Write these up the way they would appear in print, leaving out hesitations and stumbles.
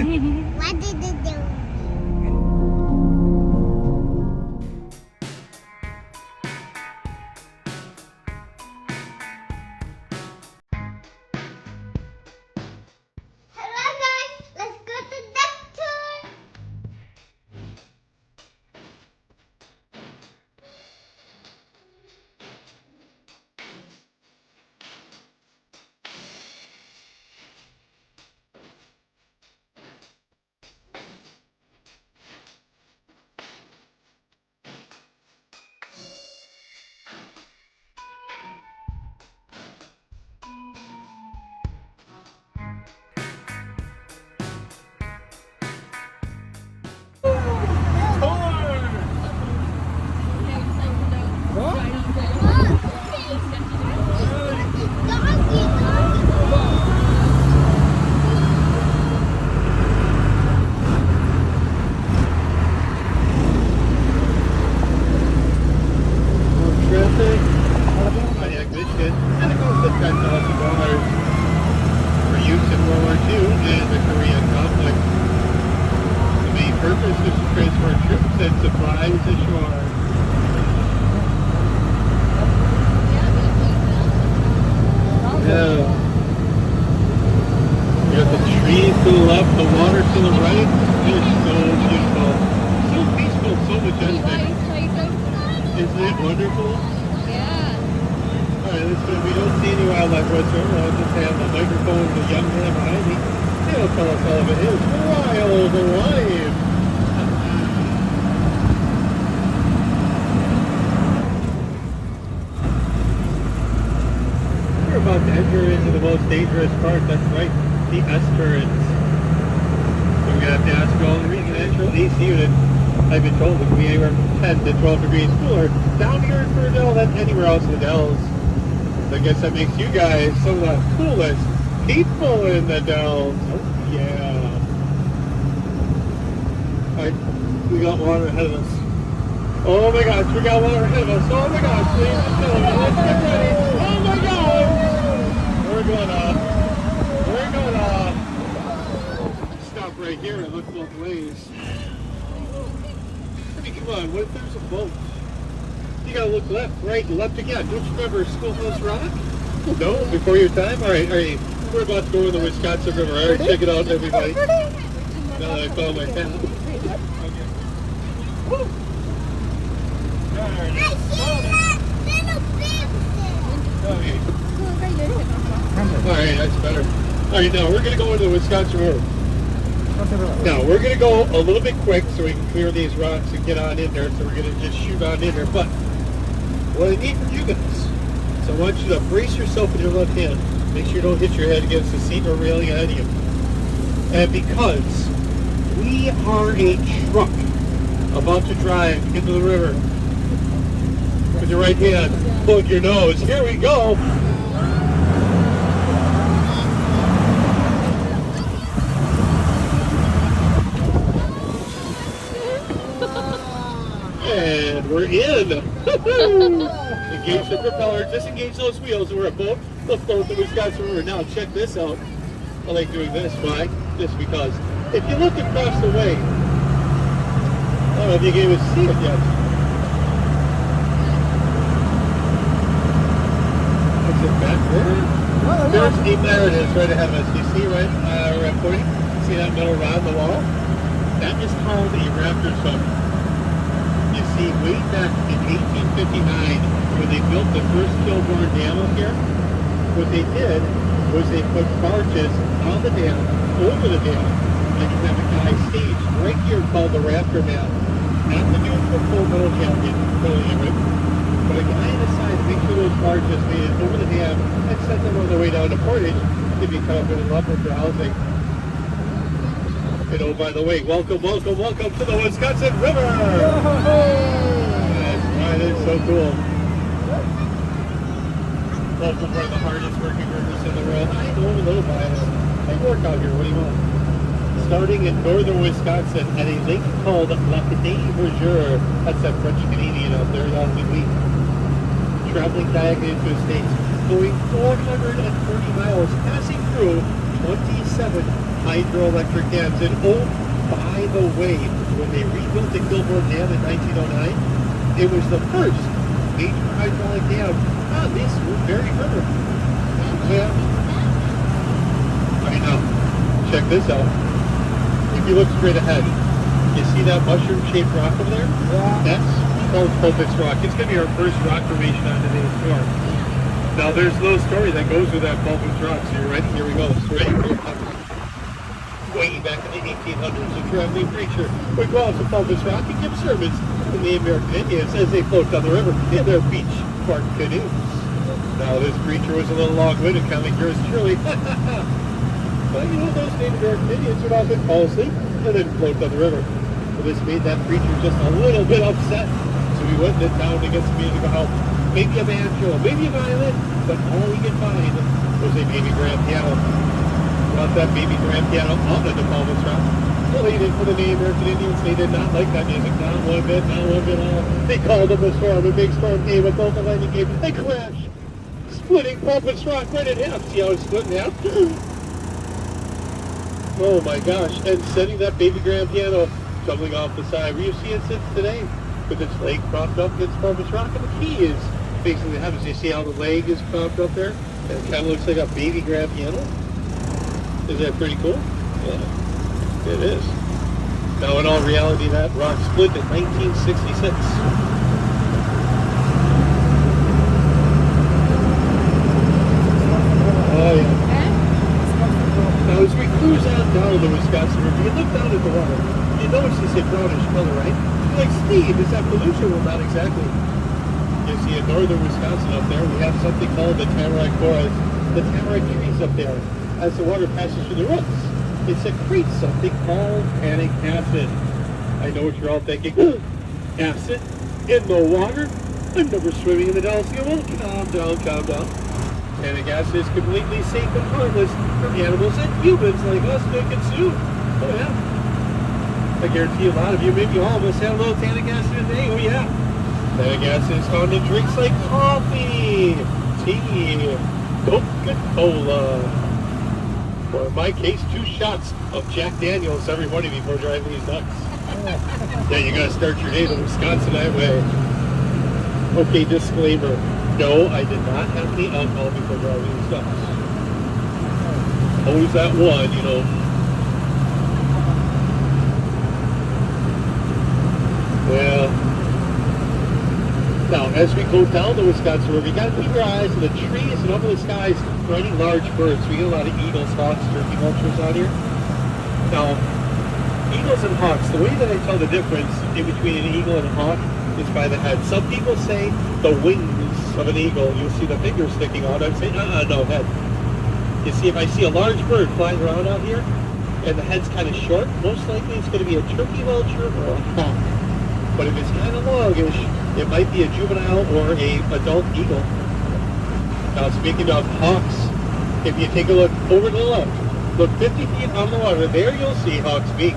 What did it do? Hello guys, let's go to duck tour. And supplies ashore. Yeah. You got the trees to the left, the water to the right. It's so beautiful. So peaceful, so majestic. Isn't it wonderful? Yeah. Alright, let's go. We don't see any wildlife whatsoever. I'll just have the microphone with the young man behind me. He'll tell us all of it. It's wild alive. We're about to enter into the most dangerous part. That's right, the estuaries. So we're going to have to ask all the natural AC unit. I've been told it can be anywhere from 10 to 12 degrees cooler down here in Ferndale than anywhere else in the Dells. So I guess that makes you guys some of the coolest people in the Dells. Oh, yeah. Alright, we got water ahead of us. Oh my gosh, we got water ahead of us. Oh my gosh, ladies and gentlemen, let's get ready. Oh my gosh! We're going off. We're going off. Stop right here and look both ways. I mean, come on, what if there's a boat? You gotta look left, right, and left again. Don't you remember Schoolhouse Rock? No? Before your time? Alright, we're about to go in the Wisconsin River. Alright, check it out, everybody. Now that I found my pen. Okay. Woo! I see that little baby. Okay. Alright, that's better. Alright, now we're going to go into the Wisconsin River. Now, we're going to go a little bit quick so we can clear these rocks and get on in there. So we're going to just shoot on in there. But what I need from you guys is I want you to brace yourself with your left hand. Make sure you don't hit your head against the seat or railing ahead of you. And because we are a truck about to drive into the river, with your right hand, plug your nose. Here we go. And we're in. Engage the propeller, disengage those wheels, and we're above the float of the Wisconsin River. Now check this out. I like doing this. Why? Just because if you look across the way, I don't know if you can even see it yet. Is it back there? There it is, right ahead of us. You see, right? We're pointing. See that metal rod on the wall? That is called a Raptor sump. You see, way back in 1859, when they built the first Kilbourne Dam up here, what they did was they put barges on the dam, over the dam, and you have a guy staged right here called the Raptor Man. Not to do it for full metal champion, but a guy on the side to make sure those barges made it over the dam and sent them on their way down to Portage to become an upper for housing. And oh, by the way, welcome to the Wisconsin River! That's right, it's so cool. Welcome one of the hardest working rivers in the world. I know a little biased. I work out here, what do you want? Starting in northern Wisconsin at a lake called Lac des Vergeurs. That's that French Canadian out there, that'll be weak. Traveling diagonally through the states, going 430 miles, passing through 27 hydroelectric dams. And oh, by the way, when they rebuilt the Kilbourne Dam in 1909, it was the first major hydraulic dam on this very river. Yeah. I know. Check this out. If you look straight ahead, you see that mushroom-shaped rock over there? Yeah. That's called Pulpits Rock. It's going to be our first rock formation on today's tour. Now, there's a little story that goes with that Pulpits Rock. So you're ready? Here we go. Straight here. Way back in the 1800s, a traveling preacher would go out to Pulpits Rock and give sermons to the American Indians as they float down the river in their beach bark canoes. Now, this preacher was a little long-winded, kind of like yours truly. But you know, those Native American Indians would often fall asleep and then float down the river. So this made that preacher just a little bit upset. So he went into town to get some musical help. Maybe a banjo, maybe a violin, but all he could find was a baby grand piano. Brought that baby grand piano out of the Pulpits Rock. Played it for the Native American Indians. They did not like that music, not one bit at all. They called them a storm. A big storm came, a bolt of lightning came, they crashed, splitting Pulpits Rock right in half. See how it's split in half? Oh my gosh, and setting that baby grand piano tumbling off the side where you see it sits today with its leg propped up against Pulpits Rock, and the key is facing the heavens. You see how the leg is propped up there? And it kind of looks like a baby grand piano. Is that pretty cool? Yeah, it is. Now in all reality, that rock split in 1966. Oh yeah. Now, as we cruise on down the Wisconsin River, you look down at the water, you notice this brownish color, right? You're like, Steve, is that pollution? Well, not exactly. You see in northern Wisconsin up there, we have something called the tamarack forest. The tamarack trees up there, as the water passes through the roots, it secretes something called tannic acid. I know what you're all thinking. Acid in the water? I'm never swimming in the Dalles. Well, calm down. Tannic acid is completely safe and harmless for animals and humans like us to consume. Oh yeah. I guarantee a lot of you, maybe all of us, have a little tannic acid today. Oh yeah. Tannic acid is found in drinks like coffee, tea, Coca-Cola, or in my case, 2 shots of Jack Daniels every morning before driving these ducks. Yeah, you gotta start your day the Wisconsinite way. Okay, disclaimer. No, I did not have any alcohol before driving these ducks. Always that one, you know. Yeah. Now, as we go down the Wisconsin River, you got to keep your eyes on the trees and up in the skies for any large birds. We get a lot of eagles, hawks, turkey vultures out here. Now, eagles and hawks, the way that I tell the difference in between an eagle and a hawk is by the head. Some people say the wings of an eagle, you'll see the fingers sticking out. I'd say, no, head. You see, if I see a large bird flying around out here, and the head's kind of short, most likely it's going to be a turkey vulture or a hawk. But if it's kind of longish, it might be a juvenile or a adult eagle. Now, speaking of hawks, if you take a look over to the left, look 50 feet on the water, there you'll see hawk's beak.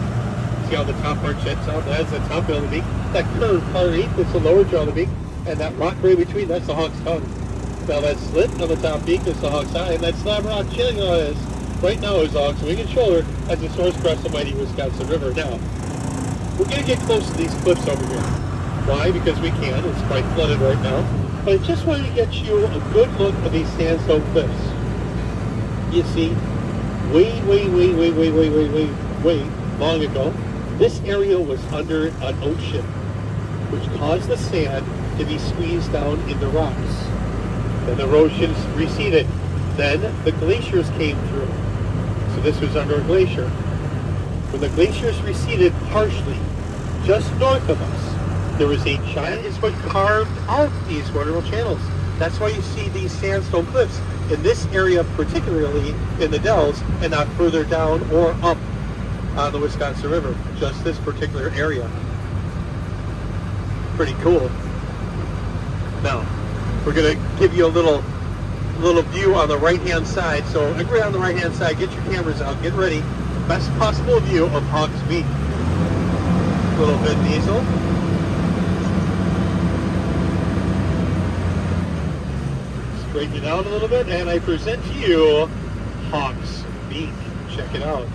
See how the top part jets out? That's the top bill of the beak. That curved part is the lower jaw of the beak, and that rock right between, that's the hawk's tongue. Now that slit on the top beak is the hawk's eye, and that slab rock chilling on us right now is the hawk's wing and shoulder as the source across the mighty Wisconsin River. Now, we're going to get close to these cliffs over here. Why? Because we can. It's quite flooded right now. But I just wanted to get you a good look at these sandstone cliffs. You see, way long ago, this area was under an ocean, which caused the sand to be squeezed down in the rocks. Then the erosion receded. Then the glaciers came through. So this was under a glacier. When the glaciers receded partially, just north of us, there was a giant is what carved out these vertical channels. That's why you see these sandstone cliffs in this area, particularly in the Dells, and not further down or up on the Wisconsin River. Just this particular area. Pretty cool. Now, we're going to give you a little view on the right-hand side. So everybody on the right-hand side, get your cameras out, get ready. Best possible view of Hawk's Beak. A little bit diesel. Straighten it out a little bit, and I present to you Hawk's Beach. Check it out.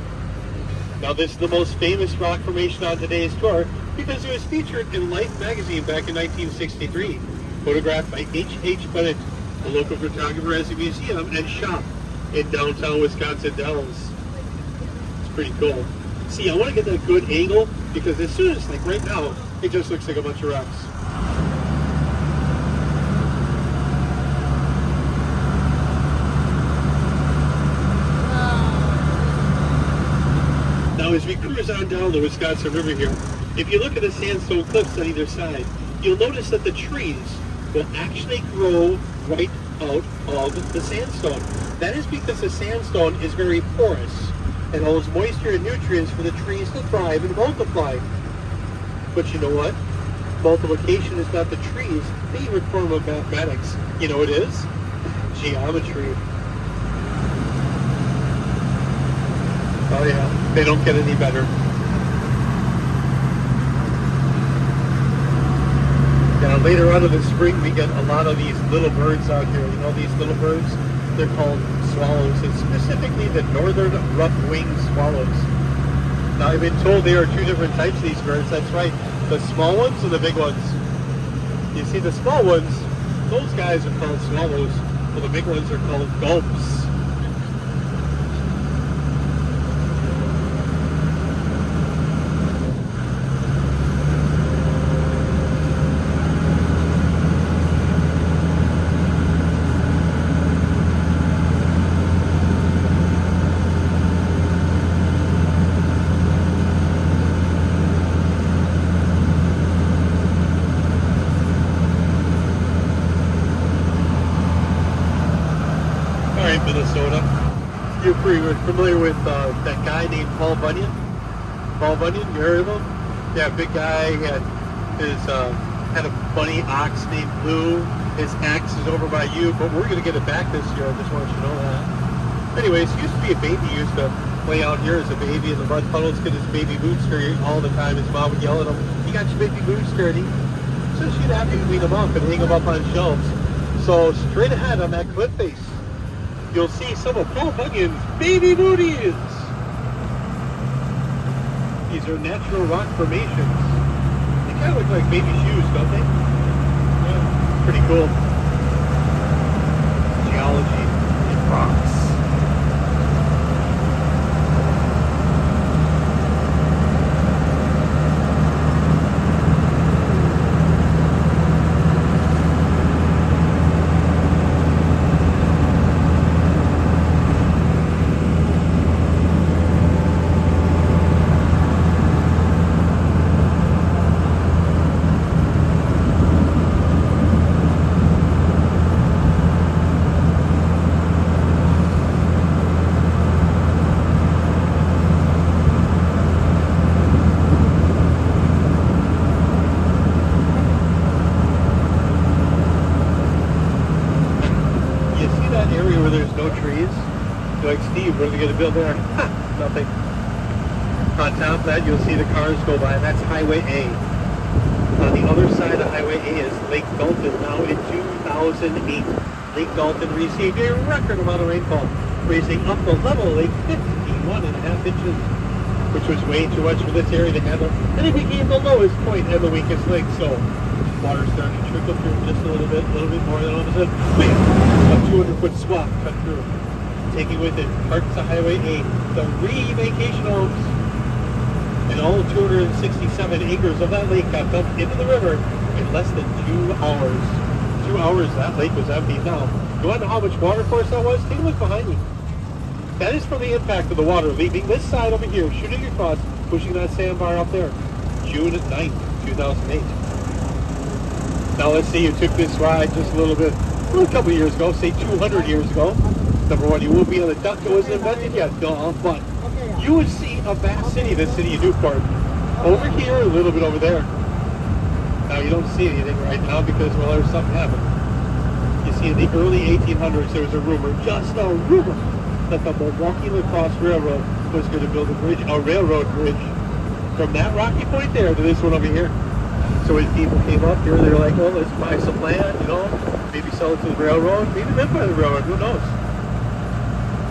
Now this is the most famous rock formation on today's tour because it was featured in Life magazine back in 1963. Photographed by H.H. Bennett, a local photographer, as a museum and shop in downtown Wisconsin Dells. It's pretty cool. See, I want to get that good angle because as soon as, like right now, it just looks like a bunch of rocks. Now, as we cruise on down the Wisconsin River here, if you look at the sandstone cliffs on either side, you'll notice that the trees will actually grow right out of the sandstone. That is because the sandstone is very porous and holds moisture and nutrients for the trees to thrive and multiply. But you know what? Multiplication is not the tree's favorite form of mathematics. You know what it is? Geometry. Oh yeah, they don't get any better. Now later on in the spring we get a lot of these little birds out here. You know these little birds? They're called swallows, and specifically the northern rough-winged swallows. Now I've been told there are two different types of these birds. That's right, the small ones and the big ones. You see the small ones, those guys are called swallows, while the big ones are called gulps. Minnesota. You're pretty familiar with that guy named Paul Bunyan? Paul Bunyan, you heard of him? Yeah, big guy. He had had a bunny ox named Lou. His axe is over by you, but we're going to get it back this year. I just want you to know that. Anyways, he used to be a baby. He used to play out here as a baby in the mud puddles, get his baby boots dirty all the time. His mom would yell at him, "You got your baby boots dirty." So she'd have to clean them up and hang them up on shelves. So straight ahead on that cliff face, you'll see some of Paul Bunyan's baby booties. These are natural rock formations. They kind of look like baby shoes, don't they? Yeah, pretty cool. Geology and rocks. Like, Steve, what are they going to build there? Nothing. On top of that, you'll see the cars go by, and that's Highway A. On the other side of Highway A is Lake Dalton. Now in 2008, Lake Dalton received a record amount of rainfall, raising up the level of the lake 51.5 inches, which was way too much for this area to handle, and it became the lowest point and the weakest lake, so water started to trickle through just a little bit more, than all of a sudden, wham, a 200-foot swath cut through, taking with it parts of Highway 8, the vacation homes, and all 267 acres of that lake got dumped into the river in less than 2 hours. 2 hours, that lake was empty. Now, you want to know how much water force that was? Take a look behind me. That is from the impact of the water leaving this side over here, shooting across, pushing that sandbar up there. June 9th, 2008. Now let's say you took this ride just a couple of years ago, say 200 years ago. Number one, you won't be on the duck that wasn't invented yet, but you would see a vast city, the city of Newport. Over here, a little bit over there. Now you don't see anything right now because, well, there's something happened. You see, in the early 1800s, there was a rumor, just a rumor, that the Milwaukee Lacrosse Railroad was going to build a railroad bridge from that rocky point there to this one over here. So when people came up here, they were like, well, let's buy some land, maybe sell it to the railroad, maybe live by the railroad, who knows?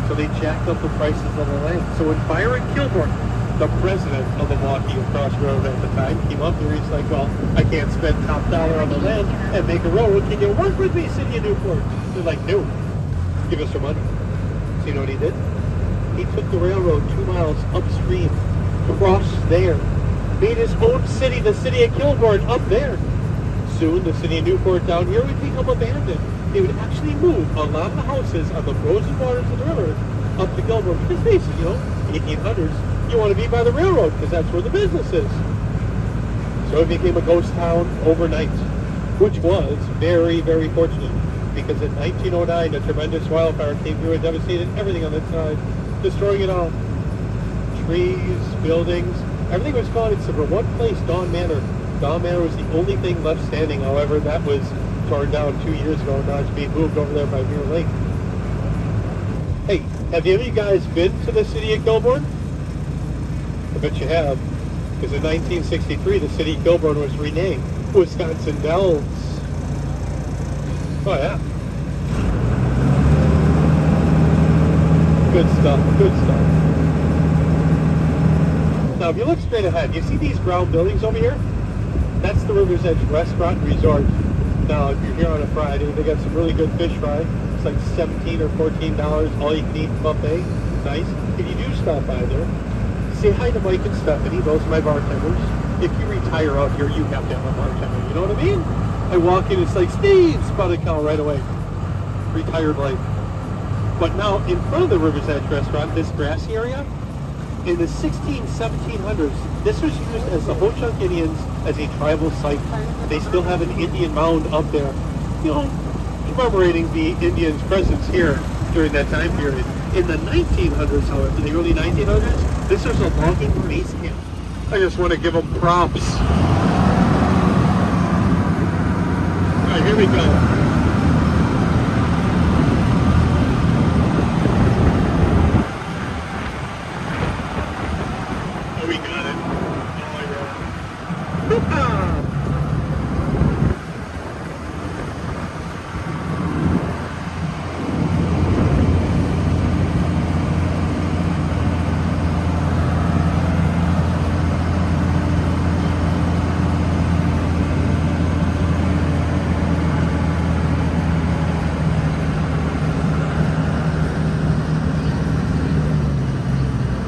So they jacked up the prices of the land. So when Byron Kilborn, the president of the Milwaukee Lacrosse Railroad at the time, came up here, he's like, well, I can't spend top dollar on the land and make a railroad. Can you work with me, City of Newport? They're like, no, give us our money. So you know what he did? He took the railroad 2 miles upstream, crossed there, made his own city, the city of Kilborn, up there. Soon, the city of Newport down here would become abandoned. They would actually move a lot of the houses on the frozen waters of the river up to Kilborn. Because basically, 1800s, you want to be by the railroad because that's where the business is. So it became a ghost town overnight, which was very, very fortunate because in 1909, a tremendous wildfire came through and devastated everything on its side, destroying it all. Trees, buildings, everything was gone except for one place, Dawn Manor. Dawn Manor was the only thing left standing. However, that was torn down 2 years ago. Now it's being moved over there by Mirror Lake. Hey, have any of you guys been to the city of Kilborn? I bet you have. Because in 1963, the city of Kilborn was renamed Wisconsin Dells. Oh, yeah. Good stuff, good stuff. Now, if you look straight ahead, you see these brown buildings over here? That's the River's Edge Restaurant and Resort. Now, if you're here on a Friday, they got some really good fish fry. It's like $17 or $14, all you can eat buffet. Nice. If you do stop by there, say hi to Mike and Stephanie. Those are my bartenders. If you retire out here, you have to have a bartender. You know what I mean? I walk in, it's like, Steve, spotted cow right away. Retired life. But now, in front of the River's Edge Restaurant, this grassy area, in the 1700s, this was used as the Ho-Chunk Indians as a tribal site. They still have an Indian mound up there, commemorating the Indians' presence here during that time period. In the 1900s, however, in the early 1900s, this was a logging base camp. I just want to give them props. All right, here we go.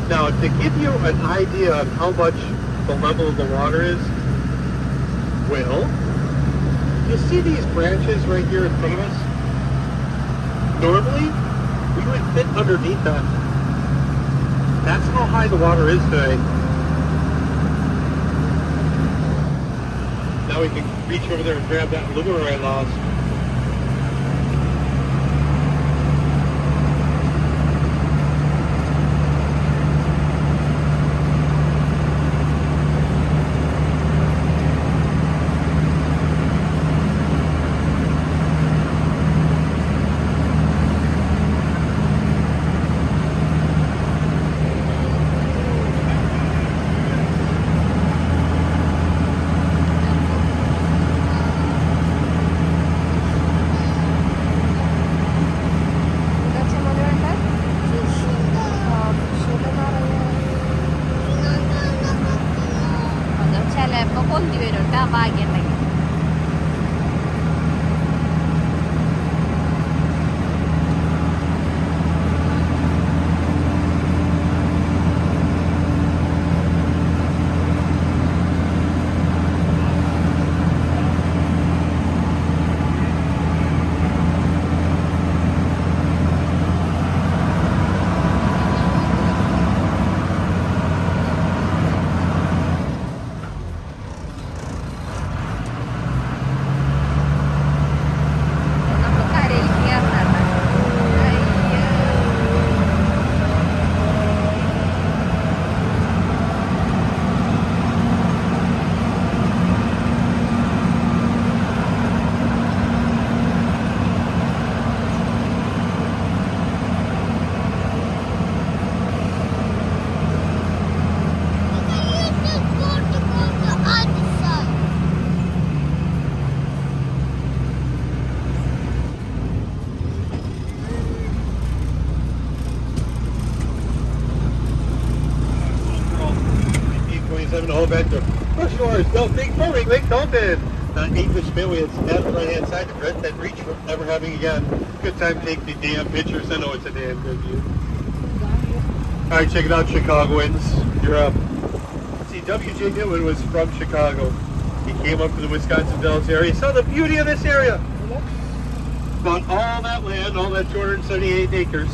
Now, to give you an idea of how much the level of the water is, well, you see these branches right here in front of us? Normally, we would fit underneath that. That's how high the water is today. Now we can reach over there and grab that lure I lost. 97, the whole venture. Rush Shores, Bill Big Boring, Lake Dalton. The 8-fish family is at the right-hand side. The Brett that reach for ever having again. Good time to take the damn pictures. I know it's a damn good view. All right, check it out, Chicagoans. You're up. See, W.J. Newman was from Chicago. He came up to the Wisconsin Dells area. He saw the beauty of this area. Bought all that land, all that 278 acres.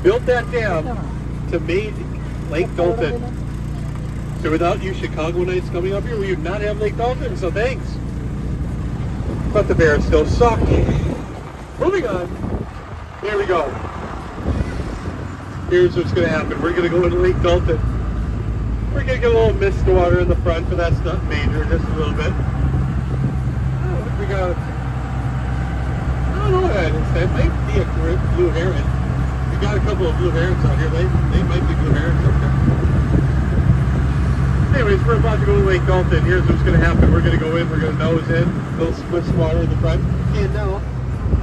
Built that dam to made Lake Dalton. So without you Chicagoanites coming up here, we would not have Lake Dalton, so thanks. But the Bears still suck. Moving on. Here we go. Here's what's going to happen. We're going to go into Lake Dalton. We're going to get a little mist water in the front, but that's not major, just a little bit. Oh, we got, I don't know what that is. That might be a blue heron. We got a couple of blue herons out here. They might be blue herons up there. Anyways, we're about to go to Lake Dalton. Here's what's going to happen. We're going to go in, we're going to nose in, a little split water in the front, and now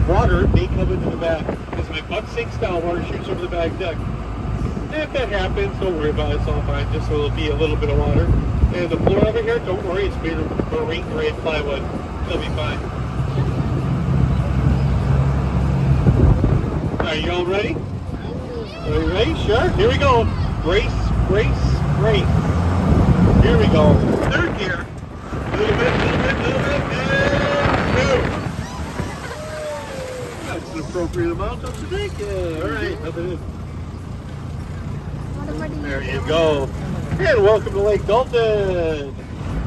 water may come into the back. As my butt sinks down, water shoots over the back deck. And if that happens, don't worry about it, it's all fine. Just so it'll be a little bit of water. And the floor over here, don't worry, it's made of marine grade plywood. It'll be fine. Are you all ready? Are you ready? Sure. Here we go. Brace, brace, brace. Here we go. Third gear. A little bit, and move. That's an appropriate amount, don't you think? Yeah, all right. Nothing. There you go. And welcome to Lake Dalton.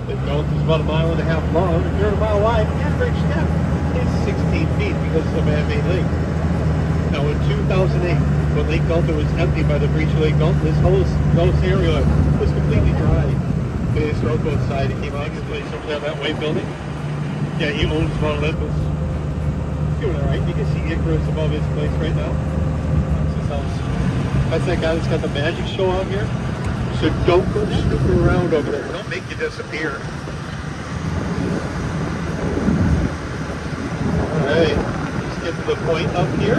Lake Dalton's about 1.5 miles long. If you're 1 mile wide, the average depth is 16 feet because it's a man-made lake. Now in 2008, when Lake Dalton was emptied by the breach of Lake Dalton, this whole area was completely dry. The historical side, he came out of his place over there, that white building. Yeah, he owns Mount Olympus. Doing all right. You can see Icarus above his place right now. That's his house. That's that guy that's got the magic show out here. So don't go snooping around over there. Don't make you disappear. All right. Let's get to the point up here.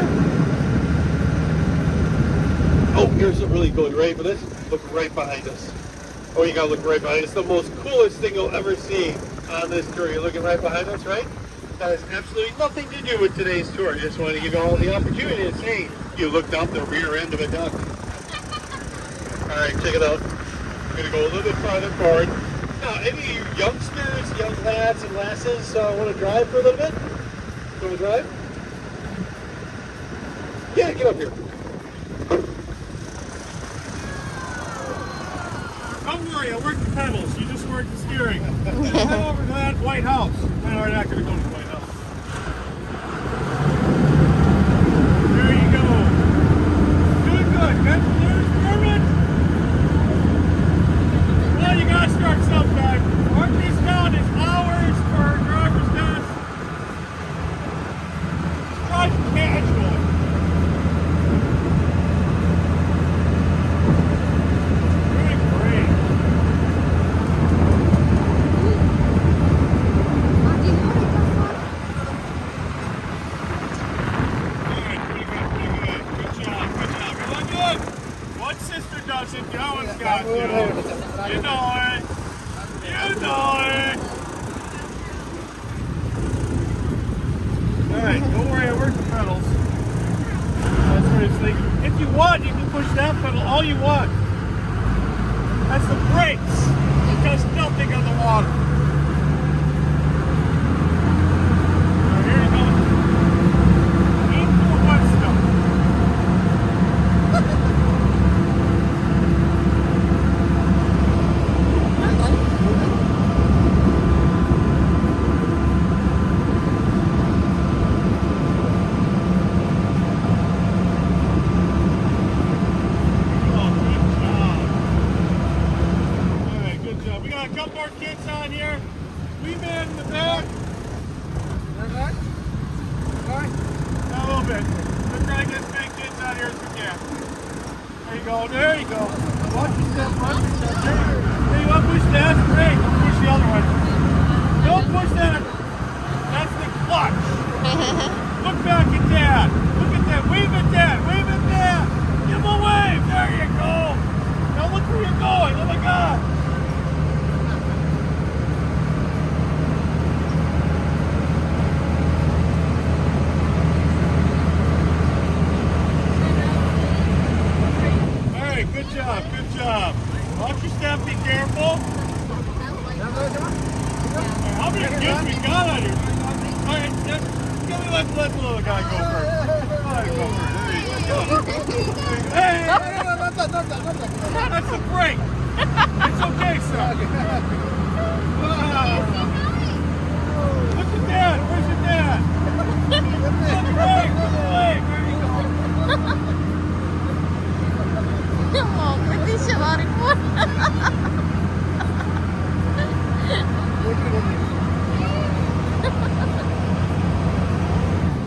Oh, here's something really good. You ready for this? Look right behind us. Oh, you gotta look right behind us. It's the most coolest thing you'll ever see on this tour. You're looking right behind us, right? That has absolutely nothing to do with today's tour. I just wanted to give you all the opportunity to say you looked out the rear end of a duck. All right, check it out. We're gonna go a little bit farther forward. Now, any of you youngsters, young lads and lasses want to drive for a little bit? Want to drive? Yeah, get up here. Don't worry, I work the pedals. You just work the steering. Head over to that White House. No, we're not going to go to the White House. There you go. Doing good. Good. Perfect. Well, you got to start sometime. Mark these down as hours for driver's test. Just drive casual. If you want, you can push that pedal all you want. That's the brakes. It does nothing on the water. Now here you go. Aim for wet stuff. There you go. Watch your step, watch your step. There you want to push that? Great. Push the other one. Don't push that. That's the clutch. Look back at Dad. Look at that. Wave at Dad. Wave at Dad. Give him a wave. There you go. Now look where you're going. Oh my God. good job. Watch your step, be careful. How many kids we got on here? All right, let the little guy go first. Let him go first. Hey, that's a break. It's okay, sir. Wow. Look at Dad. Where's your dad? Look at leg. Look at leg. Where you go? Oh, pwede siya marin mo.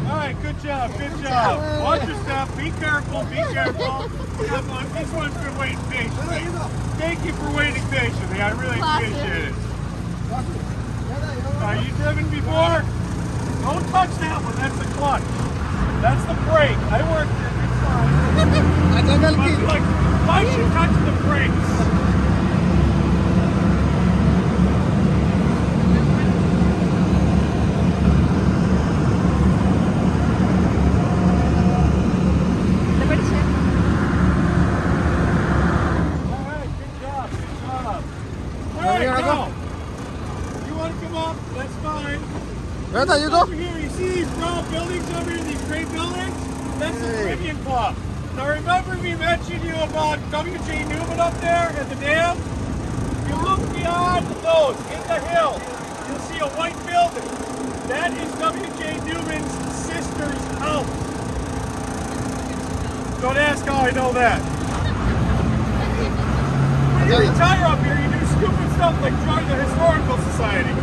Alright, good job, good job. Watch your step, be careful, be careful. This one's been waiting patiently. Thank you for waiting patiently, I really appreciate it. Are you driven before? Don't touch that one, that's the clutch. That's the brake. I worked it, it's fine. But like, why should you touch the brakes? Where are you go? Over here, you see these brown buildings over here, these great buildings? That's the Caribbean Club. Now remember me mentioning you about W.J. Newman up there at the dam? You look beyond those, in the hill, you'll see a white building. That is W.J. Newman's sister's house. Don't ask how I know that. When you retire up here, you do stupid stuff like join the Historical Society.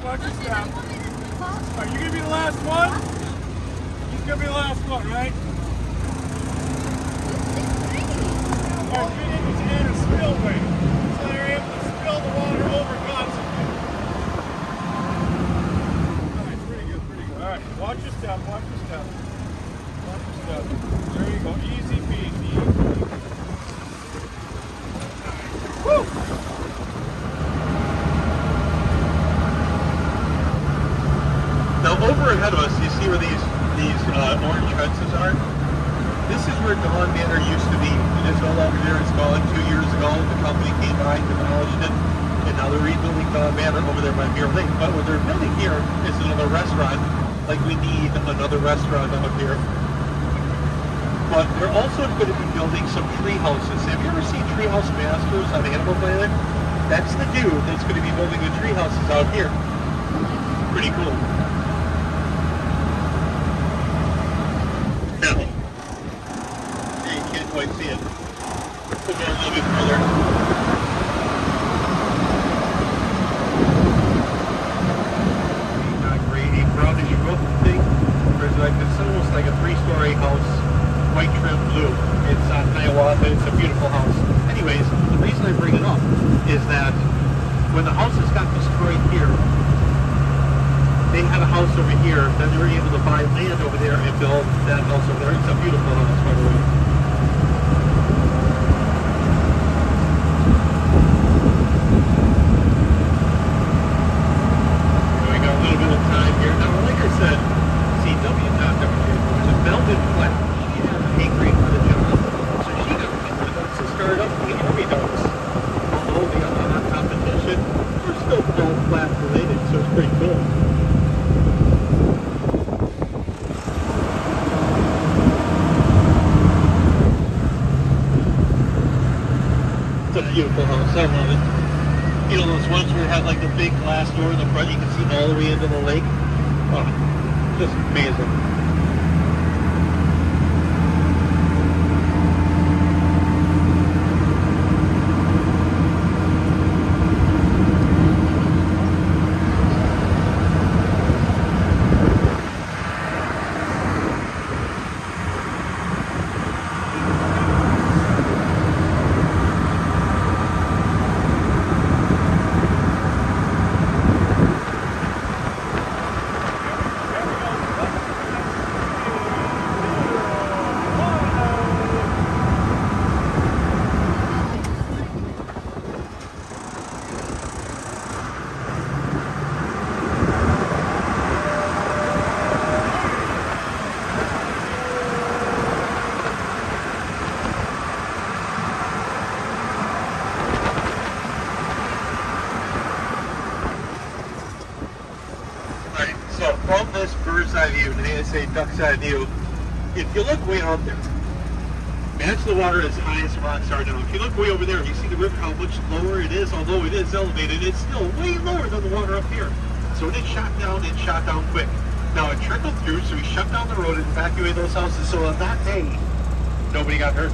Watch your step. Are you going to be the last one? He's going to be the last one, right? Alright, get in this in a spillway. So they're able to spill the water over constantly. Alright, pretty good. Alright, watch your step. There you go. Easy peasy. Woo! Now over ahead of us, you see where these orange fences are? This is where Dawn Manor used to be. It is no longer there. It's gone 2 years ago. The company came by, demolished it, and now they're rebuilding Dawn Manor over there by Mirror Lake. But what they're building here is another restaurant, like we need another restaurant up here. But they're also going to be building some tree houses. Have you ever seen Treehouse Masters on Animal Planet? That's the dude that's going to be building the tree houses out here. Pretty cool. Quite see it. We'll go a little bit further. Not great, a brownish roof thing. There's like it's almost like a 3-story house, white trim blue. It's on Hiawatha. It's a beautiful house. Anyways, the reason I bring it up is that when the houses got destroyed here, they had a house over here. Then they were able to buy land over there and build that house over there. It's a beautiful house, by the way. Beautiful house, I love it. You know those ones where it had like the big glass door in the front, you can see all the way into the lake? Oh, just amazing. bird's eye view, and they say duck's eye view. If you look way out there, match the water as high as the rocks are now. If you look way over there, you see the river, how much lower it is. Although it is elevated, it's still way lower than the water up here. So it shot down quick. Now it trickled through, so we shut down the road and evacuated those houses. So on that day, nobody got hurt.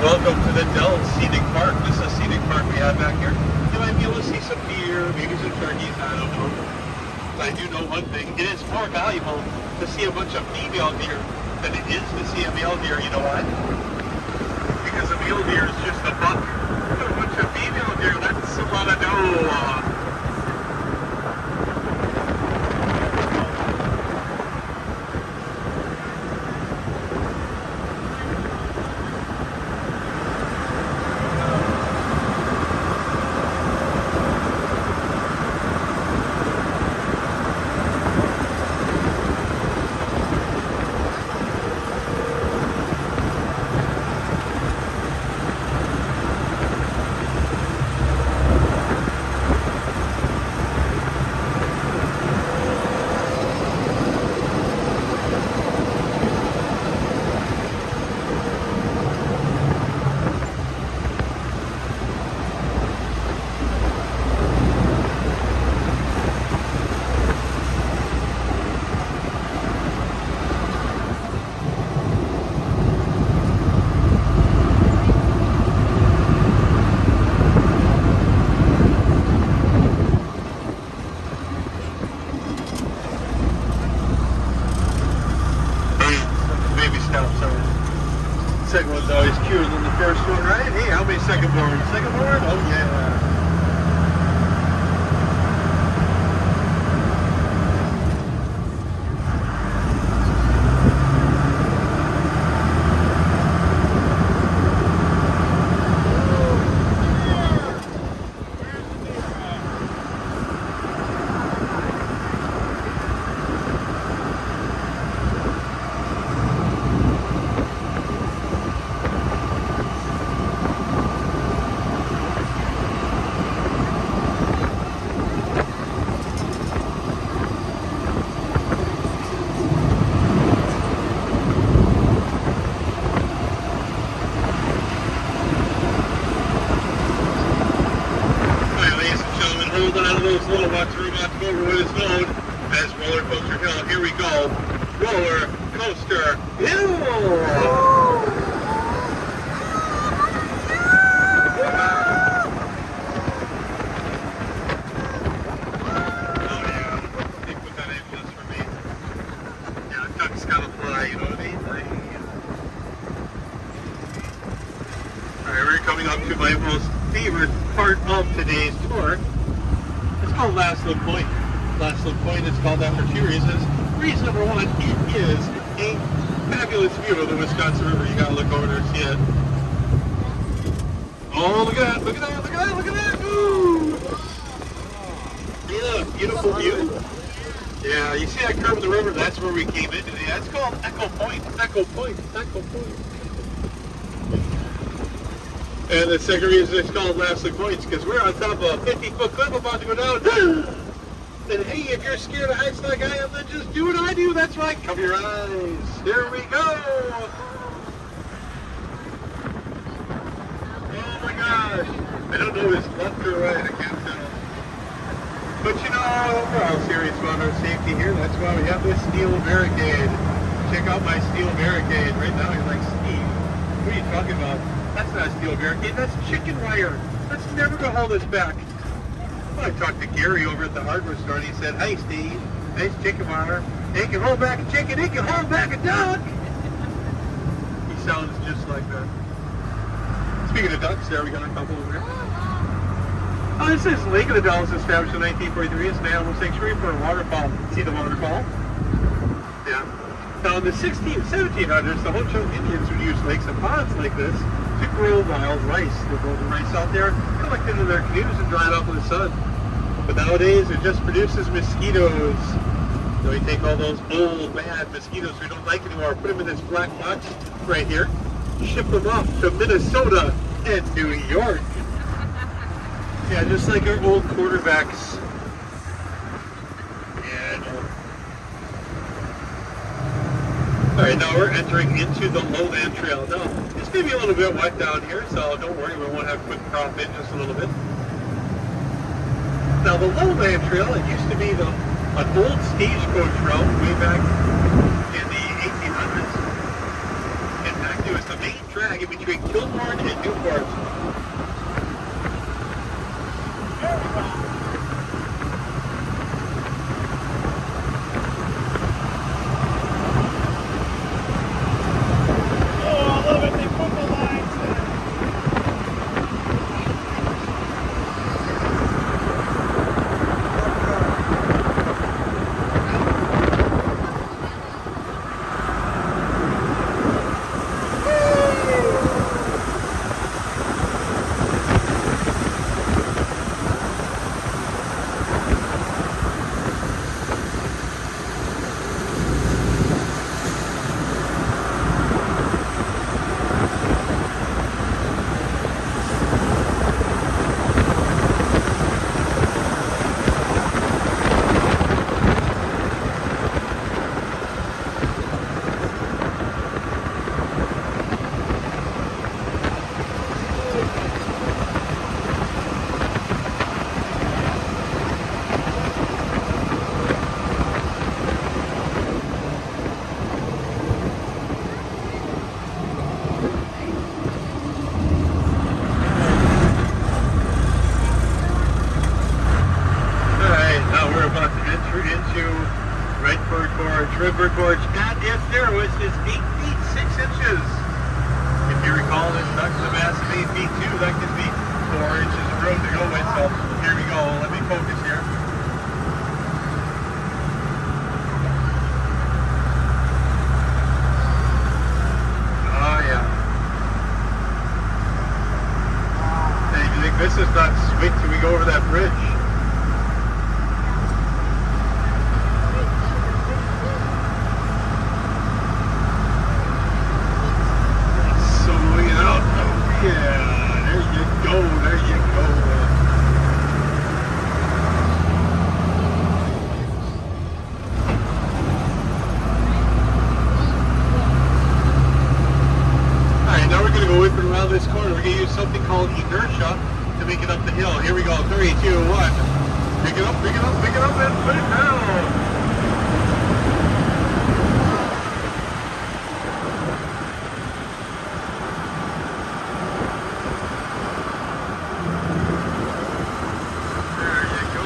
Welcome to the Dell Scenic Park. This is a scenic park we have back here. You might be able to see some deer, maybe some turkeys, I don't know. But I do know one thing, it is more valuable to see a bunch of female deer than it is to see a male deer. You know why? Because a male deer is just a buck. A bunch of female deer, that's a lot of dough. Second one's always cuter than the first one, right? Hey, how many second born? Second born? Oh yeah. Those little ones we're about to go over what is known as Roller Coaster Hill. Here we go. Roller Coaster Hill! Oh yeah. They put that in just for me. Yeah, ducks gotta fly, you know what I mean? Alright, we're coming up to my most favorite part of today's tour. It's called Laszlo Point. Laszlo Point is called that for two reasons. Reason number one, it is a fabulous view of the Wisconsin River. You gotta look over there and see it. Oh, look at that, look at that, look at that, look at that! Ooh! Yeah, beautiful view. Yeah, you see that curve of the river? That's where we came into. That's called Echo Point. Echo Point. Echo Point. And the second reason it's called Laszlo Point is because we're on top of a 50-foot cliff about to go down. And hey, if you're scared of heights like I am, then just do what I do. That's right. Cover your eyes. Here we go. Oh my gosh. I don't know if it's left or right. I can't tell. But you know, we're all serious about our safety here. That's why we have this steel barricade. Check out my steel barricade. Right now you're like, Steve, what are you talking about? That's not a steel barricade, that's chicken wire. That's never going to hold us back. Well, I talked to Gary over at the hardware store and he said, hey Steve, nice chicken wire. It can hold back a chicken, it can hold back a duck. He sounds just like that. Speaking of ducks, there we got a couple over there. Oh, this is Lake of the Dalles, established in 1943. It's an animal sanctuary for a waterfall. See the waterfall? Yeah. Now in the 1700s, the Ho-Chunk Indians would use lakes and ponds like this to to grow wild rice. They're growing rice out there, collect into their canoes and dry it off in the sun. But nowadays it just produces mosquitoes. So we take all those old bad mosquitoes we don't like anymore, put them in this black box right here, ship them off to Minnesota and New York. Yeah, just like our old quarterbacks. Alright, now we're entering into the lowland trail. Now, it's going to be a little bit wet down here, so don't worry, we won't have quick crop in just a little bit. Now, the lowland trail, it used to be an old stagecoach route way back in the 1800s. In fact, it was the main drag in between Kilbourne and Newport. Redbird Gorge at its narrowest is 8 feet 6 inches. If you recall, this duck's a massive 8 feet too. That gives me 4 inches of room to go with. So here we go. Let me focus here. Oh yeah. Hey, you think this is not sweet till we go over that bridge? This corner, we're going to use something called inertia to make it up the hill. Here we go, 3, 2, 1. Pick it up, pick it up, pick it up, and put it down. There you go.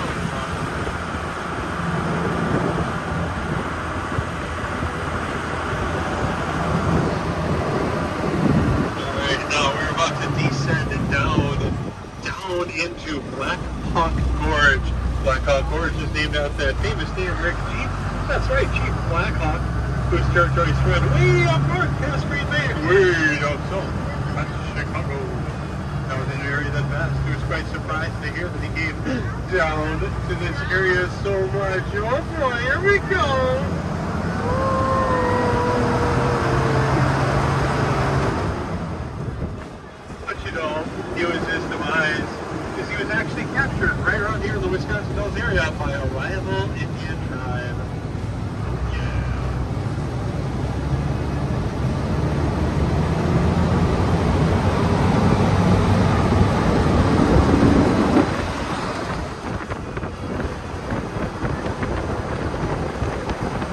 Into Black Hawk Gorge. Black Hawk Gorge is named after that famous American chief. That's right, Chief Black Hawk, whose territory spread way up north past Green Bay, way down south past Chicago. That was an area that passed. He was quite surprised to hear that he came down to this area so much. Oh boy, here we go! But you know, he was his demise. He was actually captured right around here in the Wisconsin Dells area by a rival Indian tribe. Oh yeah.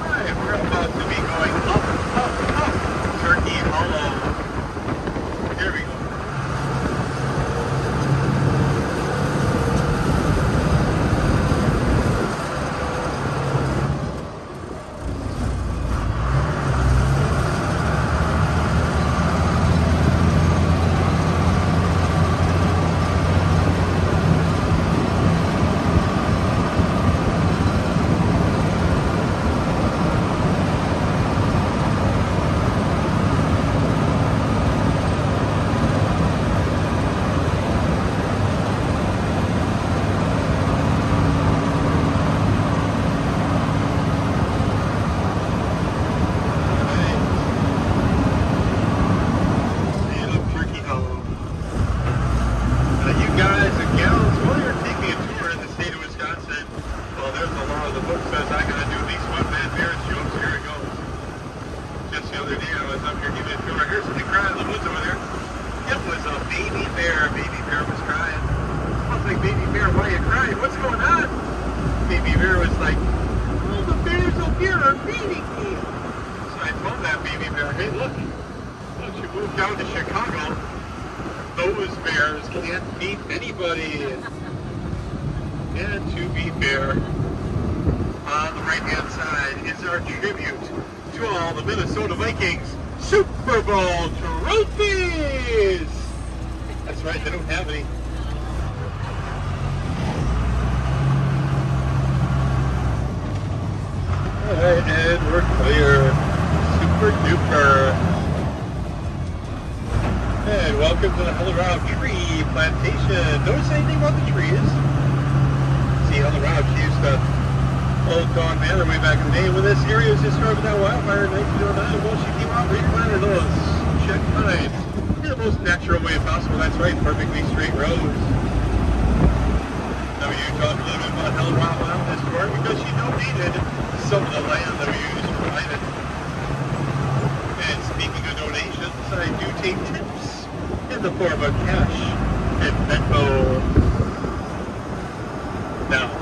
Alright, we're about to be going up Turkey Hollow. Here we go. here are feeding me. So I told that baby bear, hey, look, once you move down to Chicago, those bears can't feed anybody. And to be fair, on the right-hand side is our tribute to all the Minnesota Vikings Super Bowl trophies. That's right, they don't have any. Alright, and we're clear. Super duper. And welcome to the Hellerau Tree Plantation. Notice anything about the trees? See, Hellerau used to Old Dog Manor way back in the day. When this area was destroyed by that wildfire in 1909, well, she came out and replanted those check pines in the most natural way possible. That's right, perfectly straight rows. Now you talk a little bit about Hellerau Wilderness Park because she donated some of the land that we used to provide it. And speaking of donations, I do take tips in the form of cash and Venmo. Now,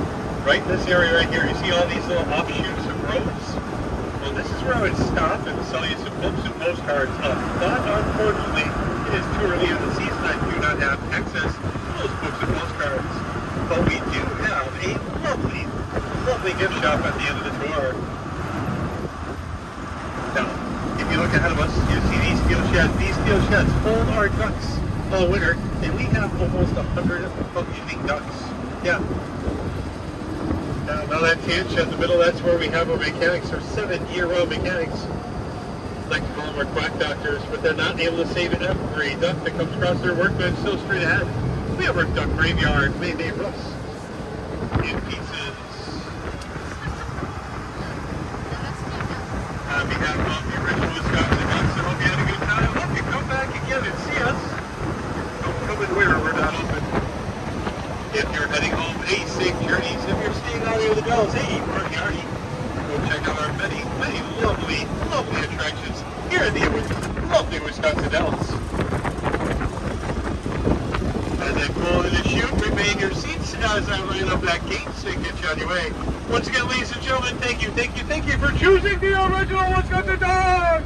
right in this area right here, you see all these little offshoots of roads? Well, this is where I would stop and sell you some books and postcards up. But unfortunately, it is too early in the season. I do not have access to those books and postcards. But we do have a lovely, lovely gift shop at the end of the tour. Now, if you look ahead of us, you see these steel sheds. These steel sheds hold our ducks all winter, and we have almost 100 functioning ducks. Yeah. Now that tan shed in the middle, that's where we have our mechanics, our 7-year-old mechanics. I like to call them our quack doctors, but they're not able to save every duck that comes across their workbench so straight ahead. We have our duck graveyard, Mayday roofs, in pieces. On behalf of the original Wisconsin Ducks, I hope you had a good time. I hope you come back again and see us. Don't come and where we're not open. If you're heading home, hey, safe journeys. If you're staying out here with the Dells, hey, party hardy. Go check out our many, many lovely, lovely attractions here in the lovely Wisconsin Dells. As I pull in the chute, remain your seats as I line up that gate so you can get you on your way. Once again, ladies and gentlemen, thank you for choosing the original Wisconsin Dog!